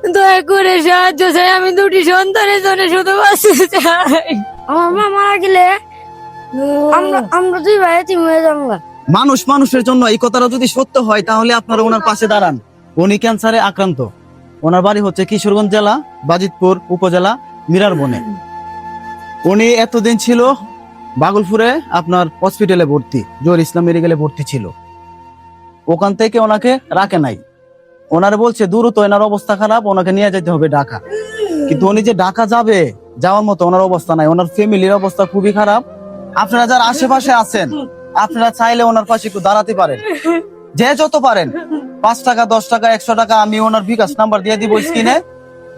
দয়া করে সাহায্য চাই, আমি দুটি সন্তানের জন্য শুধু বাঁচতে চাই। আমার মা মারা গেলে আমরা দুই ভাই এতিম হয়ে যাবো। মানুষ মানুষের জন্য এই কথাটা যদি সত্য হয় তাহলে আপনারা ওনার পাশে দাঁড়ান। উনি ক্যান্সারে আক্রান্ত। ওনার বাড়ি হচ্ছে কিশোরগঞ্জ জেলা বাজিতপুর উপজেলা মিরার বনে। উনি এতদিন ছিল বাগলপুরে আপনার হসপিটালে ভর্তি, জহির ইসলাম মেডিকেলে ভর্তি ছিল। ওখান থেকে ওনাকে রাখে নাই। ওনারা বলছে দ্রুত ওনার অবস্থা খারাপ, ওনাকে নিয়ে যেতে হবে ঢাকা। কিন্তু উনি যে ঢাকা যাবে, যাওয়ার মতো ওনার অবস্থা নাই। ওনার ফ্যামিলির অবস্থা খুবই খারাপ। আপনারা যারা আশেপাশে আছেন, আপনারা চাইলে ওনার পাশে একটু দাঁড়াতে পারেন। যে যত পারেন, 5 টাকা 10 টাকা 100 টাকা আমি ওনার বিকাশ নাম্বার দিয়ে দিব স্ক্রিনে।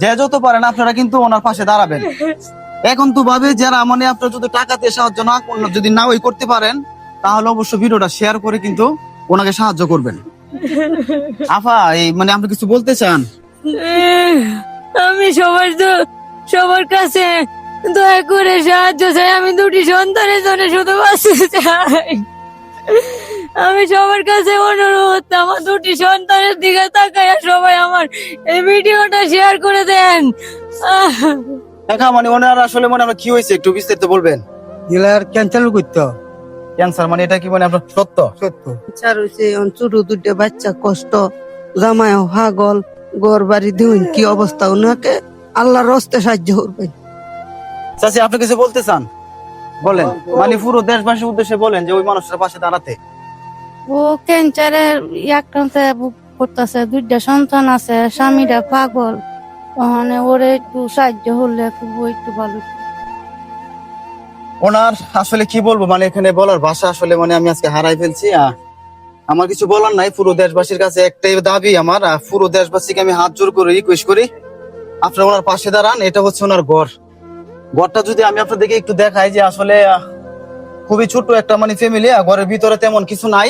যে যত পারেন আপনারা কিন্তু ওনার পাশে দাঁড়াবেন। এখন তো ভাবে যারা মানে আপনারা যদি টাকাতে সাহায্য না যদি না ওই করতে পারেন, তাহলে অবশ্যই ভিডিওটা শেয়ার করে কিন্তু ওনাকে সাহায্য করবেন। আফা, এই মানে আপনি কিছু বলতে চান? আমি সবার কাছে দয়া করে সাহায্য চাই, আমি দুটি সন্তানের জন্য শুধু বাঁচতে চাই। আমি সবার কাছে অনুরোধ, আমার দুটি সন্তানের দিকে তাকাইয়া সবাই আমার এই ভিডিওটা শেয়ার করে দেন। দেখা মানে ওনার আসলে মনে আপনার কি হয়েছে একটু বিস্তারিত বলবেন? গিলার ক্যান্সেল করতে ক্যান্সার মানে এটা কি মানে আপনার সত্য? সত্য। চার হইছে ছোট দুইটা বাচ্চা কষ্ট, জামাই হাগল, ঘর বাড়ি দিন কি অবস্থা, উনাকে আল্লাহর রস্তে সাহায্য করবেন। চাচি, আপনি কিছু বলতে চান? বলেন, মানে পুরো দেশবাসীর উদ্দেশ্যে বলেন যে ওই মানুষটার পাশে দাঁড়াতে। ও ক্যান্সারের আক্রান্ত করতেছে, দুইটা সন্তান আছে, স্বামীরা পাগল। ওখানে ওরে একটু সাহায্য হলে খুব একটু ভালো। ওনার আসলে কি বলবো, মানে এখানে বলার ভাষা আসলে মানে আমি আজকে হারাই ফেলছি। আমার কিছু বলার নাই। পুরো দেশবাসীর কাছে একটাই দাবি আমার, পুরো দেশবাসীকে আমি হাত জোর করে রিকোয়েস্ট করি আপনারা ওনার পাশে দাঁড়ান। এটা হচ্ছে ওনার ঘরটা যদি আমি আপনাদেরকে একটু দেখাই যে আসলে খুবই ছোট একটা মানে ফ্যামিলি, ঘরের ভিতরে তেমন কিছু নাই,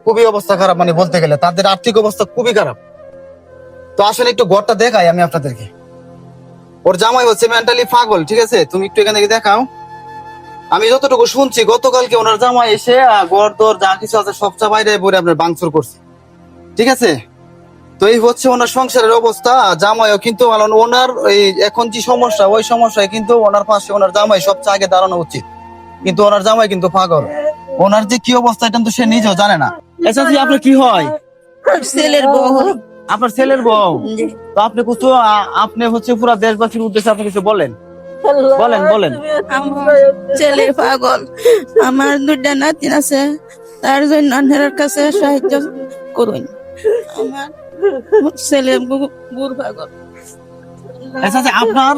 খুবই অবস্থা খারাপ, মানে বলতে গেলে তাদের আর্থিক অবস্থা খুবই খারাপ। তো আসলে একটু ঘরটা দেখাই আমি আপনাদেরকে। ওর জামাই হচ্ছে মেন্টালি পাগল, ঠিক আছে? তুমি একটু এখান থেকে দেখাও। আমি যতটুকু শুনছি গতকালকে ওনার জামাই এসে ঘর দর যা কিছু আছে সব বাইরে বলে আপনার ভাঙচুর করছে, ঠিক আছে? তো এই হচ্ছে ওনার সংসারের অবস্থা। জামাইও কিন্তু ওনার এই এখন যে সমস্যা, ওই সমস্যায় কিন্তু ওনার পাশে ওনার জামাই সবচেয়ে আগে দাঁড়ানো উচিত। কিন্তু ওনার জামাই কিন্তু পাগল। ওনার যে কি অবস্থা এটা তো সে নিজেও জানে না। আচ্ছা জি, আপনার কি হয়? ছেলের বউ। আপনার ছেলের বউ? তো আপনি কিছু আপনি হচ্ছে পুরো দেশবাসীর উদ্দেশ্যে আপনি কিছু বলেন। বলেন। আমার ছেলে পাগল, আমার দুইটা নাতিন আছে, তার জন্য আপনার কাছে সাহায্য করুন। আমার ছেলে বুড় পাগল। আচ্ছা আপনার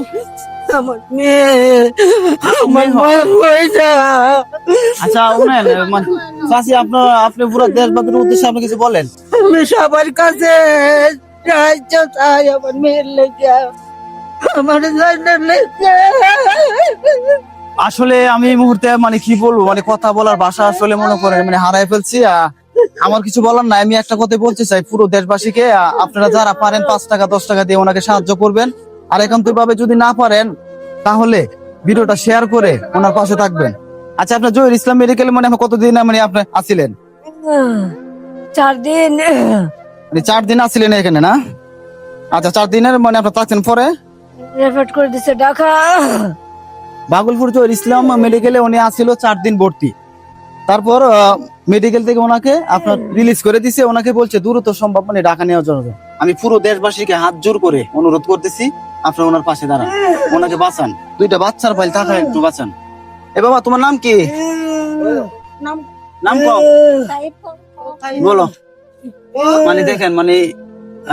আমার মেয়ে আমার বয়স হয়েছে। আচ্ছা চাচি, আপনি পুরো দেশবাসীর উদ্দেশ্যে আপনি কিছু বলেন। আমি সবার কাছে সাহায্য চাই আমার মেয়ের লেগে, আমার জয়েন্টের লেগে। আসলে আমি এই মুহূর্তে মানে কি বলবো, মানে কথা বলার ভাষা আসলে মনে করেন মানে হারাই ফেলছি। আমার কিছু বলার নাই। আমি একটা কথা বলতে চাই পুরো দেশবাসীকে, আপনারা যারা পারেন 5 টাকা 10 টাকা দিয়ে ওনাকে সাহায্য করবেন। আর একান্তই ভাবে যদি না পারেন তাহলে ভিডিওটা শেয়ার করে ওনার পাশে থাকবেন। আচ্ছা, আপনার জহির ইসলাম মেডিকেলে মানে কতদিন মানে আপনি আছিলেন? 4 দিন। মানে 4 দিন আছিলেন এখানে, না? আচ্ছা, 4 দিনের মানে আপনার থাকছেন, পরে রেফার করে দিছে ঢাকা। ভাগলপুর জহির ইসলাম মেডিকেলে উনি আসছিল 4 দিন ভর্তি। তারপর মেডিকেল থেকে ওনাকে আপনার রিলিজ করে দিছে। ওনাকে বলছে দ্রুত সম্ভব মানে ঢাকা নেওয়ার জন্য। আমি পুরো দেশবাসীকে হাত জোর করে অনুরোধ করতেছি আপনারা ওনার পাশে দাঁড়ান, ওনাকে বাঁচান। দুইটা বাচ্চার ফাইল থাকা একটু বাঁচান। এ বাবা, তোমার নাম কি? নাম কও, বলো। মানে দেখেন, মানে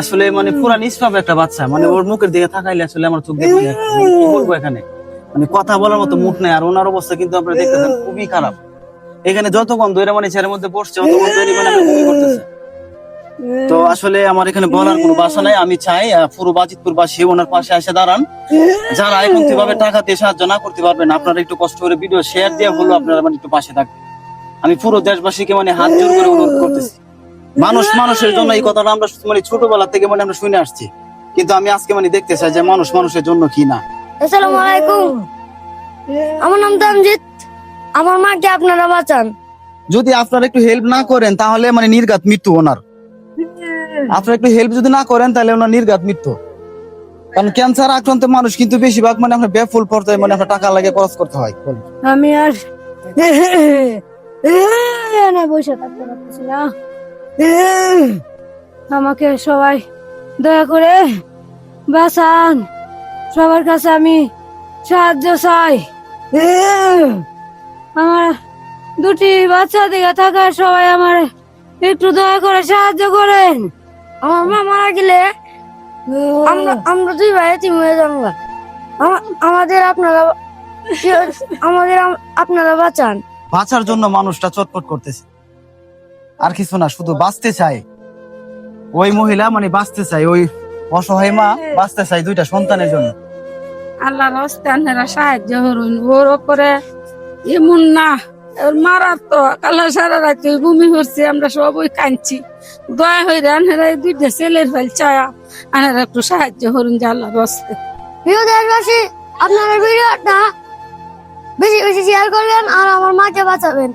আসলে মানে পুরা নিষ্পাপ একটা বাচ্চা, মানে ওর মুখের দিকে তাকাইলে আসলে আমার চোখ দিয়ে কি বলবো, এখানে মানে কথা বলার মতো মুখ নেই। আর ওনার অবস্থা কিন্তু আপনারা দেখতেছেন খুবই খারাপ। এখানে যতক্ষণ ধরে মানে চেয়ারের মধ্যে বসছে ততক্ষণ ধরে মানে বমি করতেছে। তো আসলে আমার এখানে বলার কোনো ভাষা নাই। আমি চাই পুরো বাজিতপুর বাসী ওনার পাশে এসে দাঁড়ান। যারা এখন কিভাবে টাকা দিয়ে সাহায্য না করতে পারবেন, আপনারা একটু কষ্ট করে ভিডিও শেয়ার দিয়ে হলো আপনারা মানে একটু পাশে থাকবেন। আমি পুরো দেশবাসীকে মানে হাত জোর করে অনুরোধ করতেছি। মানুষ মানুষের জন্য, এই কথাটা আমরা মানে ছোটবেলা থেকে মানে আমরা শুনে আসছি, কিন্তু আমি আজকে মানে দেখতে চাই যে মানুষ মানুষের জন্য কি না। আসসালামু আলাইকুম, আমার নাম তামজিদ। আমার মাকে আপনারা বাঁচান। যদি আপনারা একটু হেল্প না করেন তাহলে মানে নির্ঘাত মৃত্যু ওনার। আপনারা একটু হেল্প যদি না করেন তাহলে ওনার নির্ঘাত মৃত্যু। কারণ ক্যান্সার আক্রান্ত মানুষ কিন্তু বেশিরভাগ মানে আপনার বেফুল পর্যায়ে মানে আপনার টাকা লাগে খরচ করতে হয়। আমি আর না বসে থাকতে পারতেছি না। আমাকে সবাই দয়া করে বাঁচান, সবার কাছে আমি সাহায্য চাই। আমার দুটি বাচ্চা দিকে থাকা সবাই আমার একটু দয়া করে সাহায্য করেন। আমার মা মারা গেলে আমরা দুই ভাই এতিম হয়ে যাবো। আমাদের আপনারা বাঁচান। বাঁচার জন্য মানুষটা চটপট করতেছে, আর কিছু না, শুধু বাঁচতে চায়। ওই মহিলা মানে বাঁচতে চায়, ওই অসহায় মা বাঁচতে চায় দুইটা সন্তানের জন্য। আল্লাহর হস্তে আপনারা সাহায্য করুন। ওর ওপরে এমন না, ওর মারাত্মক। আল্লাহ সারা রাত ভূমি করছে, আমরা সবাই কাঁদছি। দয়া হয়ে আনহারা দুইটা ছেলের ফেল চায়া আনারা একটু সাহায্য করুন যে আল্লাহর হস্তে। প্রিয় দেশবাসী, আপনারা ভিডিওটা বেশি বেশি শেয়ার করবেন আর আমার মাকে বাঁচাবেন।